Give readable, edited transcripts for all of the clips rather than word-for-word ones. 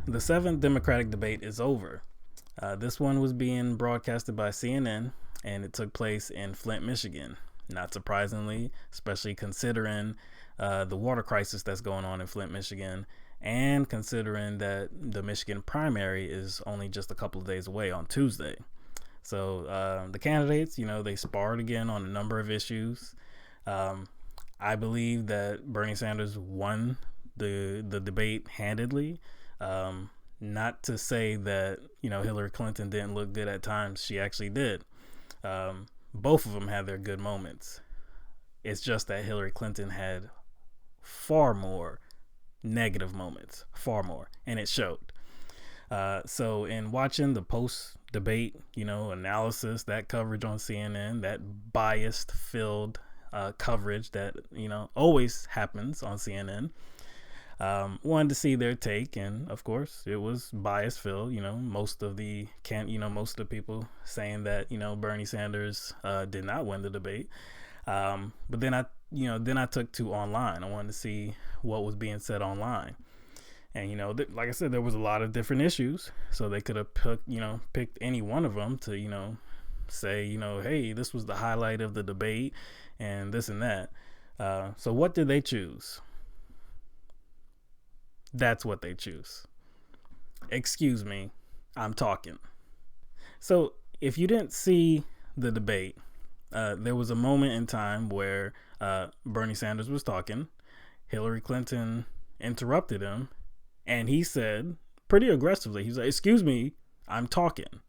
The seventh Democratic debate is over. This one was being broadcasted by CNN, and it took place in Flint, Michigan. Not surprisingly, especially considering the water crisis that's going on in Flint, Michigan, and considering that the Michigan primary is only just a couple of days away on Tuesday. So the candidates, they sparred again on a number of issues. I believe that Bernie Sanders won the debate handedly. Not to say that, Hillary Clinton didn't look good at times. She actually did. Both of them had their good moments. It's just that Hillary Clinton had far more negative moments, far more, and it showed. So in watching the post-debate, analysis, that coverage on CNN, that biased-filled coverage that, always happens on CNN, wanted to see their take, and of course it was bias filled. Most of the people saying that Bernie Sanders did not win the debate. But then I took to online. I wanted to see what was being said online, and like I said, there was a lot of different issues, so they could have picked any one of them to say hey, this was the highlight of the debate and this and that. So what did they choose? That's what they choose. Excuse me, I'm talking. So if you didn't see the debate, there was a moment in time where Bernie Sanders was talking. Hillary Clinton interrupted him, and he said pretty aggressively, he's like, "Excuse me, I'm talking."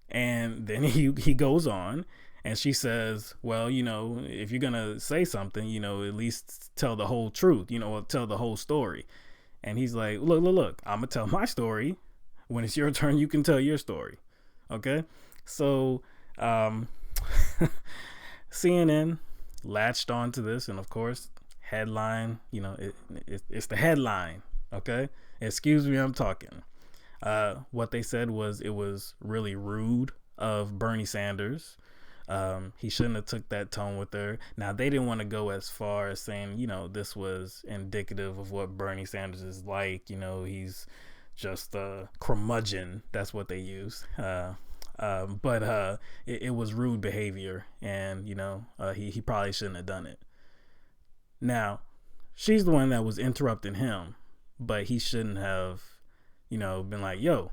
And then he goes on, and she says, "Well, if you're gonna say something, at least tell the whole truth, or tell the whole story." And he's like, "Look, I'm gonna tell my story. When it's your turn, you can tell your story." Okay, so CNN latched onto this, and of course, headline, it's the headline. Okay, excuse me, I'm talking. What they said was it was really rude of Bernie Sanders. He shouldn't have took that tone with her. Now, they didn't want to go as far as saying, this was indicative of what Bernie Sanders is like. He's just a curmudgeon. That's what they used. But it was rude behavior, and, he probably shouldn't have done it. Now, she's the one that was interrupting him, but he shouldn't have, been like, "Yo,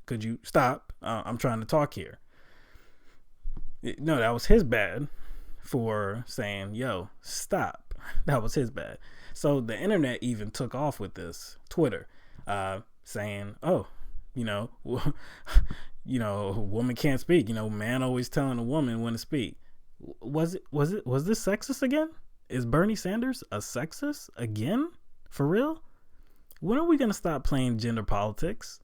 could you stop? I'm trying to talk here." No, that was his bad for saying, "Yo, stop." That was his bad. So the internet even took off with this. Twitter, saying, "Oh, a woman can't speak. Man always telling a woman when to speak." Was this sexist again? Is Bernie Sanders a sexist again? For real? When are we gonna stop playing gender politics?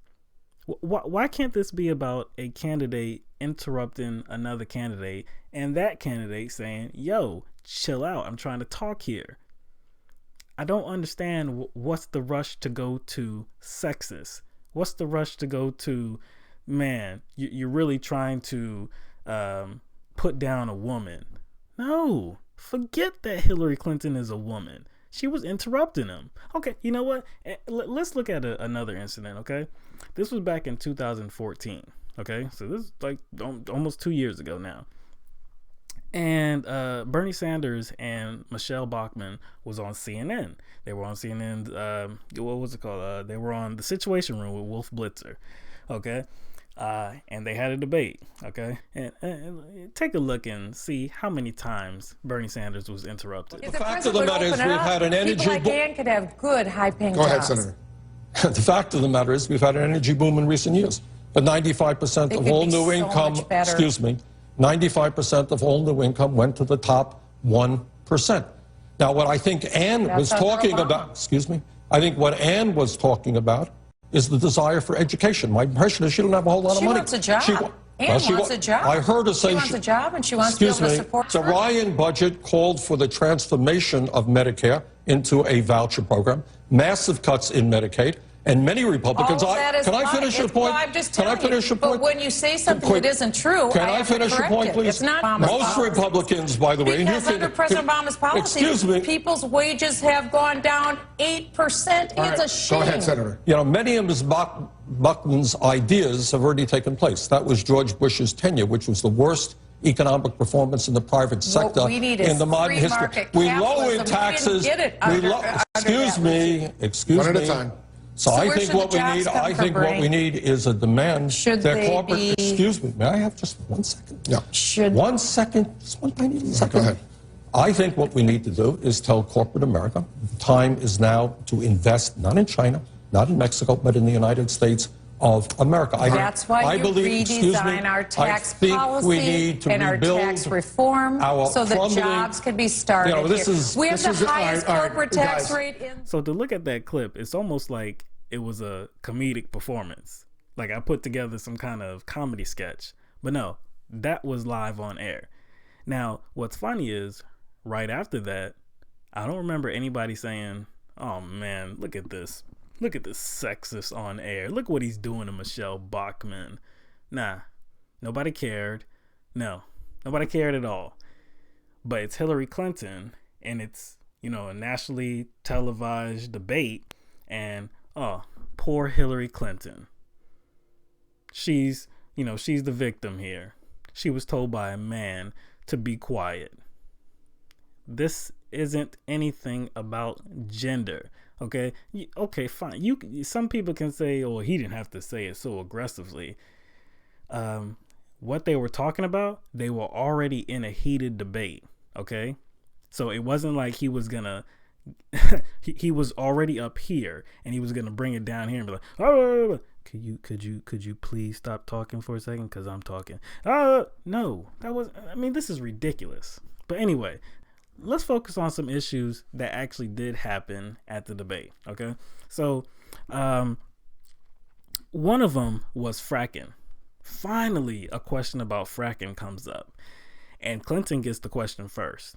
Why can't this be about a candidate interrupting another candidate, and that candidate saying, "Yo, chill out, I'm trying to talk here"? I don't understand what's the rush to go to sexist. What's the rush to go to, man, you're really trying to put down a woman. No, forget that Hillary Clinton is a woman. She was interrupting him. Okay, you know what? Let's look at another incident, okay? This was back in 2014, okay? So this is like almost 2 years ago now. And Bernie Sanders and Michelle Bachmann was on CNN. They were on CNN, what was it called? They were on The Situation Room with Wolf Blitzer, okay? And they had a debate, okay? And take a look and see how many times Bernie Sanders was interrupted. The fact of the matter is we've had an energy boom. People like Ann could have good, high-paying jobs. Go ahead, Senator. The fact of the matter is we've had an energy boom in recent years. But 95% of all new income, 95% of all new income went to the top 1%. Now, what I think Ann was talking about, I think what Ann was talking about is the desire for education. My impression is she don't have a whole lot of money. She wants a job. Ann wants a job. I heard her say she wants a job, and she wants to be able to support the Ryan budget called for the transformation of Medicare into a voucher program, massive cuts in Medicaid, And many Republicans, can I finish your point? Can I finish your point? But when you say something that isn't true, can I finish your point, please? It's not most Republicans, by the way. Because under President Obama's policy, people's wages have gone down 8%. It's a shame. Go ahead, Senator. You know, many of Ms. Buckman's ideas have already taken place. That was George Bush's tenure, which was the worst economic performance in the private sector in the modern history. We lowered taxes. Excuse me. One at a time. So I think what we need, is a demand that corporate. Excuse me. May I have just 1 second? Yeah. 1 second. Just one tiny second. Go ahead. I think what we need to do is tell corporate America the time is now to invest not in China, not in Mexico, but in the United States of America. That's why you redesign our tax policy and our tax reform so that jobs can be started here. We have the highest corporate tax rate in... So to look at that clip, it's almost like it was a comedic performance. Like I put together some kind of comedy sketch. But no, that was live on air. Now, what's funny is, right after that, I don't remember anybody saying, oh man, look at this. Look at this sexist on air. Look what he's doing to Michelle Bachmann. Nah, nobody cared. No, nobody cared at all. But it's Hillary Clinton, and it's, you know, a nationally televised debate, and oh, poor Hillary Clinton. She's the victim here. She was told by a man to be quiet. This isn't anything about gender. Okay, fine. Some people can say, "Oh, he didn't have to say it so aggressively." What they were talking about, they were already in a heated debate. Okay, so it wasn't like he was gonna. he was already up here, and he was gonna bring it down here and be like, "Oh, could you please stop talking for a second? Because I'm talking." No, that was. I mean, this is ridiculous. But anyway. Let's focus on some issues that actually did happen at the debate. Okay. So, one of them was fracking. Finally, a question about fracking comes up, and Clinton gets the question first.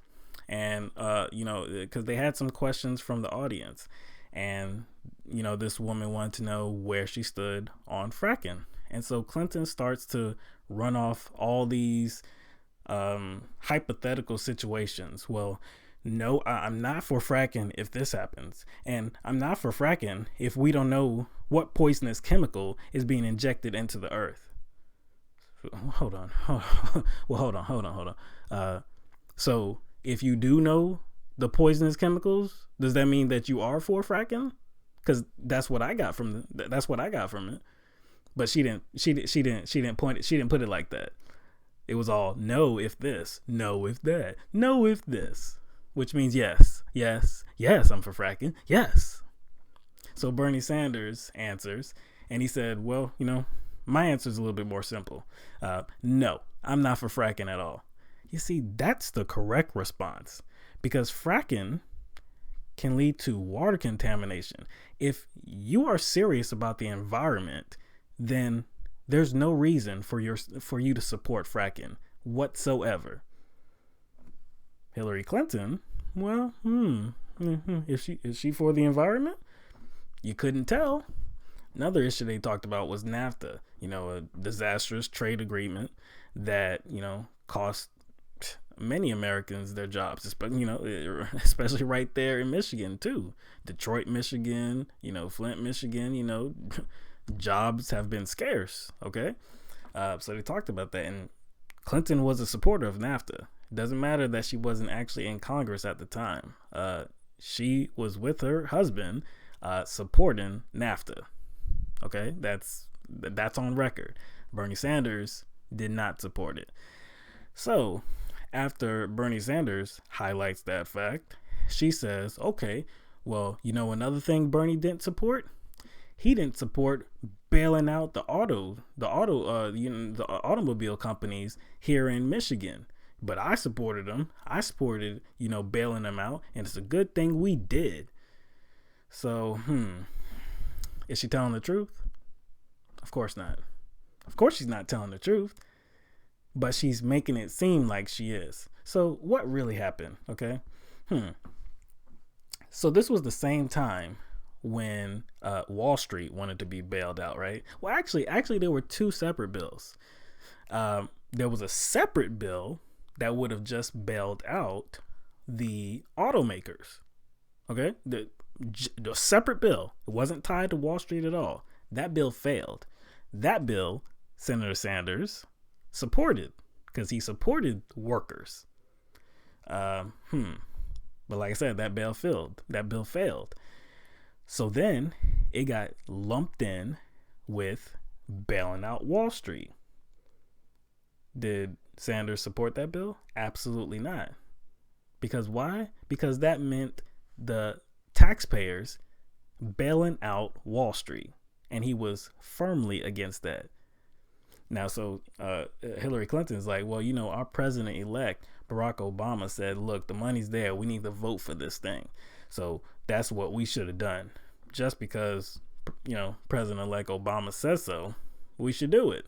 And, because they had some questions from the audience, and, this woman wanted to know where she stood on fracking. And so Clinton starts to run off all these hypothetical situations. Well, no, I'm not for fracking if this happens, and I'm not for fracking if we don't know what poisonous chemical is being injected into the earth. Hold on. So if you do know the poisonous chemicals, does that mean that you are for fracking? Because that's what I got from it. But she didn't put it like that. It was all no if this, no if that, no if this, which means yes, I'm for fracking, yes. So Bernie Sanders answers, and he said, well, my answer is a little bit more simple. No, I'm not for fracking at all. You see, that's the correct response, because fracking can lead to water contamination. If you are serious about the environment, then there's no reason for you to support fracking whatsoever. Hillary Clinton, well, is she for the environment? You couldn't tell. Another issue they talked about was NAFTA, a disastrous trade agreement that, cost many Americans their jobs, especially right there in Michigan too. Detroit, Michigan, Flint, Michigan, jobs have been scarce. Okay. So they talked about that, and Clinton was a supporter of NAFTA. It doesn't matter that she wasn't actually in Congress at the time. She was with her husband, supporting NAFTA. Okay. That's on record. Bernie Sanders did not support it. So after Bernie Sanders highlights that fact, she says, okay, well, another thing Bernie didn't support? He didn't support bailing out the automobile companies here in Michigan, but I supported them. I supported, bailing them out, and it's a good thing we did. So, is she telling the truth? Of course not. Of course she's not telling the truth, but she's making it seem like she is. So what really happened? Okay. So this was the same time when Wall Street wanted to be bailed out, right? Well, actually, there were two separate bills. There was a separate bill that would have just bailed out the automakers. Okay, the separate bill. It wasn't tied to Wall Street at all. That bill failed. That bill, Senator Sanders supported because he supported workers. But like I said, that bill failed. So then it got lumped in with bailing out Wall Street. Did Sanders support that bill? Absolutely not. Because why? Because that meant the taxpayers bailing out Wall Street. And he was firmly against that. Now, so Hillary Clinton's like, well, you know, our president-elect, Barack Obama, said, look, the money's there. We need to vote for this thing. So that's what we should have done. Just because, you know, President-elect Obama says so, we should do it.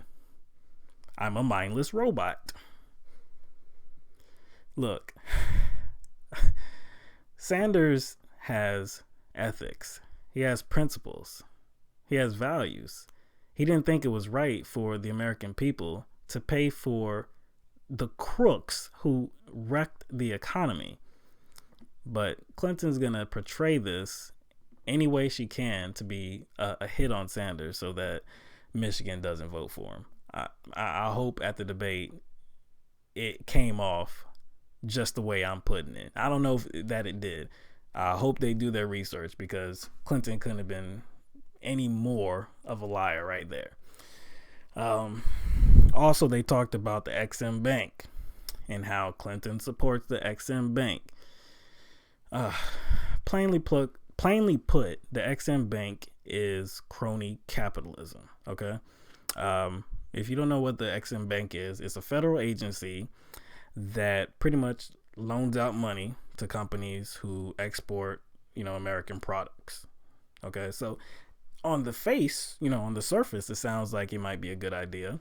I'm a mindless robot. Look, Sanders has ethics. He has principles. He has values. He didn't think it was right for the American people to pay for the crooks who wrecked the economy. But Clinton's going to portray this any way she can to be a hit on Sanders so that Michigan doesn't vote for him. I hope at the debate it came off just the way I'm putting it. I don't know that it did. I hope they do their research because Clinton couldn't have been any more of a liar right there. Also, they talked about the XM Bank and how Clinton supports the XM Bank. Plainly put, the XM Bank is crony capitalism. Okay. If you don't know what the XM Bank is, it's a federal agency that pretty much loans out money to companies who export, you know, American products. Okay. So on the face, you know, on the surface, it sounds like it might be a good idea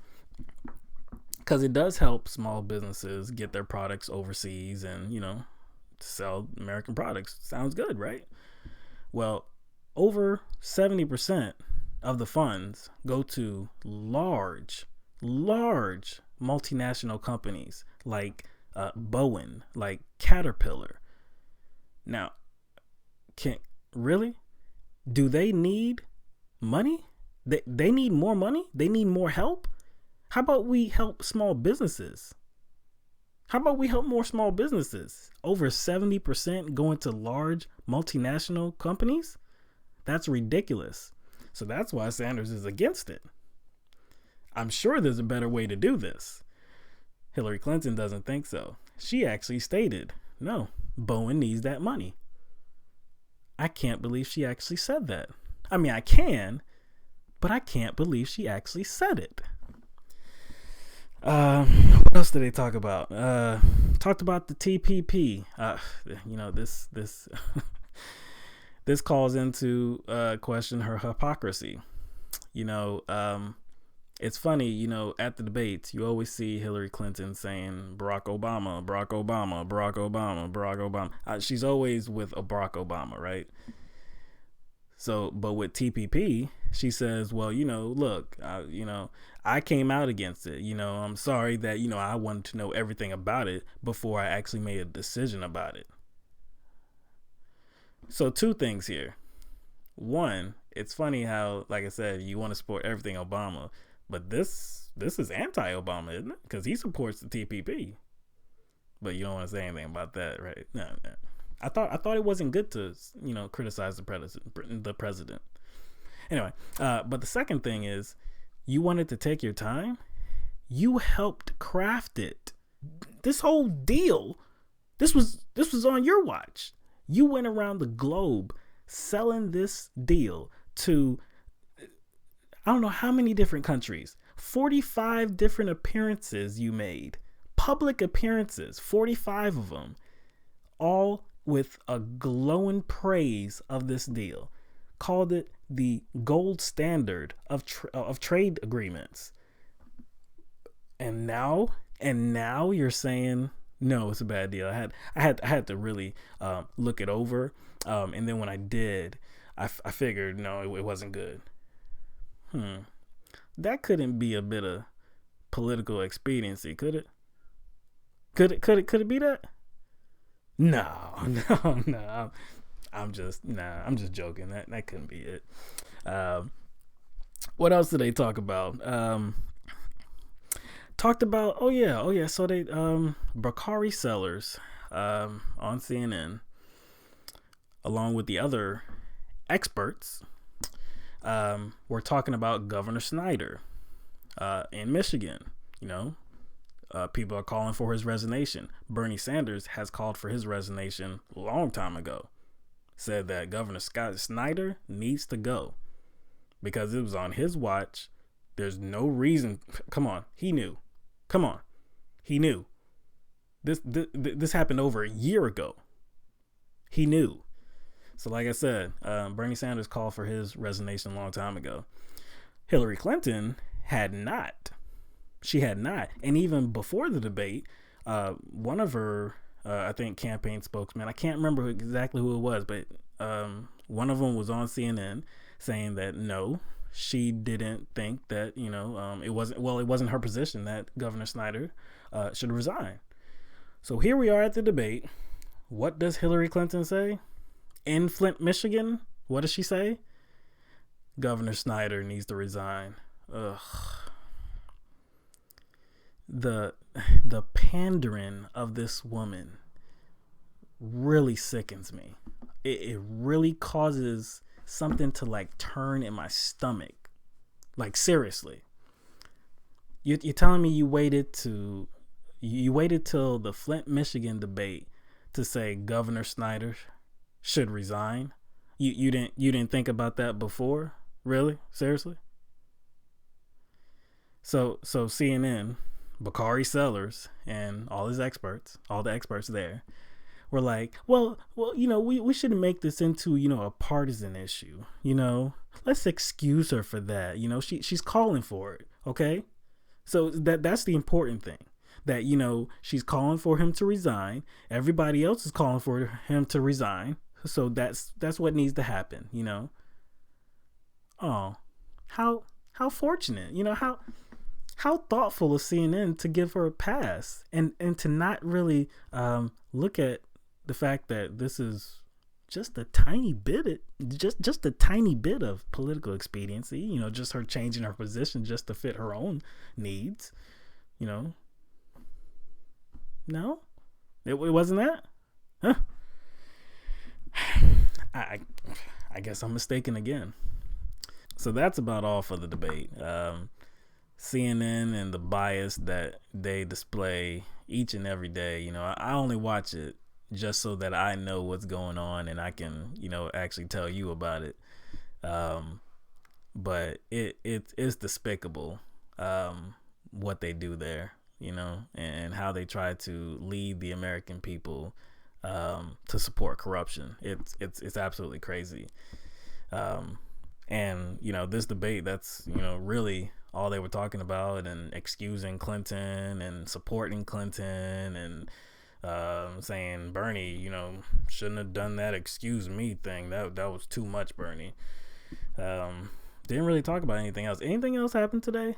because it does help small businesses get their products overseas and, you know, sell American products. Sounds good, right? Well, over 70% of the funds go to large multinational companies like Boeing, like Caterpillar. Now, do they need money? They need more money? They need more help? How about we help small businesses? How about we help more small businesses? Over 70% going to large multinational companies? That's ridiculous. So that's why Sanders is against it. I'm sure there's a better way to do this. Hillary Clinton doesn't think so. She actually stated, no, Boeing needs that money. I can't believe she actually said that. I mean, I can, but I can't believe she actually said it. What else did they talk about? Talked about the TPP. You know, this this calls into question her hypocrisy. You know, it's funny, you know, at the debates, you always see Hillary Clinton saying Barack Obama, Barack Obama, Barack Obama, Barack Obama. She's always with a Barack Obama, right? So, but with TPP, she says, well, you know, look, you know, I came out against it. You know, I'm sorry that, you know, I wanted to know everything about it before I actually made a decision about it. So two things here. One, it's funny how, like I said, you want to support everything Obama, but this is anti-Obama, isn't it? Because he supports the TPP. But you don't want to say anything about that, right? No. I thought it wasn't good to, you know, criticize the president. Anyway, but the second thing is, you wanted to take your time. You helped craft it. This whole deal, this was on your watch. You went around the globe selling this deal to, I don't know how many different countries. 45 different appearances you made. Public appearances, 45 of them. All with a glowing praise of this deal. Called it the gold standard of trade agreements. And now you're saying No, it's a bad deal. I had to really look it over, and then when I did, I figured no, it wasn't good. That couldn't be a bit of political expediency, could it? Could it be that? No. I'm just joking. That couldn't be it. What else did they talk about? Talked about so they Bakari sellers on CNN, along with the other experts, were talking about Governor Snyder in Michigan. People are calling for his resignation. Bernie Sanders has called for his resignation a long time ago. Said that Governor Snyder needs to go because it was on his watch. There's no reason. Come on, he knew. He knew. This happened over a year ago. He knew. So like I said, Bernie Sanders called for his resignation a long time ago. Hillary Clinton had not. She had not. And even before the debate, one of her, I think, campaign spokesman, I can't remember exactly who it was, but one of them was on CNN saying that no, she didn't think that, it wasn't her position that Governor Snyder should resign. So here we are at the debate. What does Hillary Clinton say? In Flint, Michigan, what does she say? Governor Snyder needs to resign. Ugh. The pandering of this woman really sickens me. It really causes something to like turn in my stomach. Like seriously. You're telling me you waited till the Flint, Michigan debate to say Governor Snyder should resign? You didn't think about that before? Really? Seriously? So CNN, Bakari Sellers, and all the experts there, were like, well, we shouldn't make this into, a partisan issue. Let's excuse her for that. She's calling for it. Okay. So that's the important thing, that, she's calling for him to resign. Everybody else is calling for him to resign. So that's what needs to happen. Oh, how fortunate, how thoughtful of CNN to give her a pass and to not really look at the fact that this is just a tiny bit of political expediency, just her changing her position just to fit her own needs. No, it wasn't that. Huh? I guess I'm mistaken again. So that's about all for the debate. CNN and the bias that they display each and every day. I only watch it just so that I know what's going on and I can, actually tell you about it. But it's despicable what they do there, and how they try to lead the American people to support corruption. It's absolutely crazy. And this debate, that's really all they were talking about, and excusing Clinton and supporting Clinton and saying Bernie, shouldn't have done that excuse me thing. That was too much, Bernie. Didn't really talk about anything else. Anything else happened today?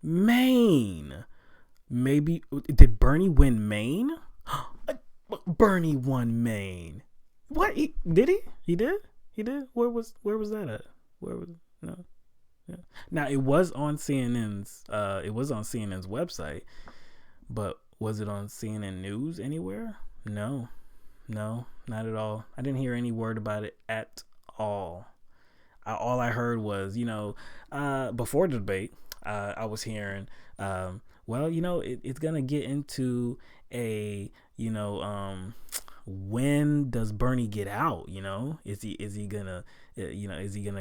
Maine. Maybe did Bernie win Maine? Bernie won Maine. What? Did he? He did. Where was that at? No. Yeah. Now it was on CNN's. It was on CNN's website, but was it on CNN News anywhere? No, not at all. I didn't hear any word about it at all. All I heard was, before the debate, I was hearing, it's gonna get into a, when does Bernie get out? Is he gonna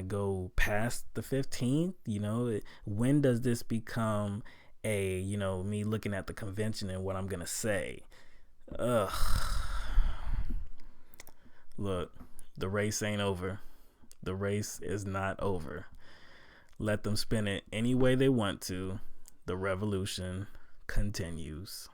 go past the 15th? When does this become a, me looking at the convention and what I'm gonna say? Ugh. Look, the race ain't over. The race is not over. Let them spin it any way they want to. the revolution continues.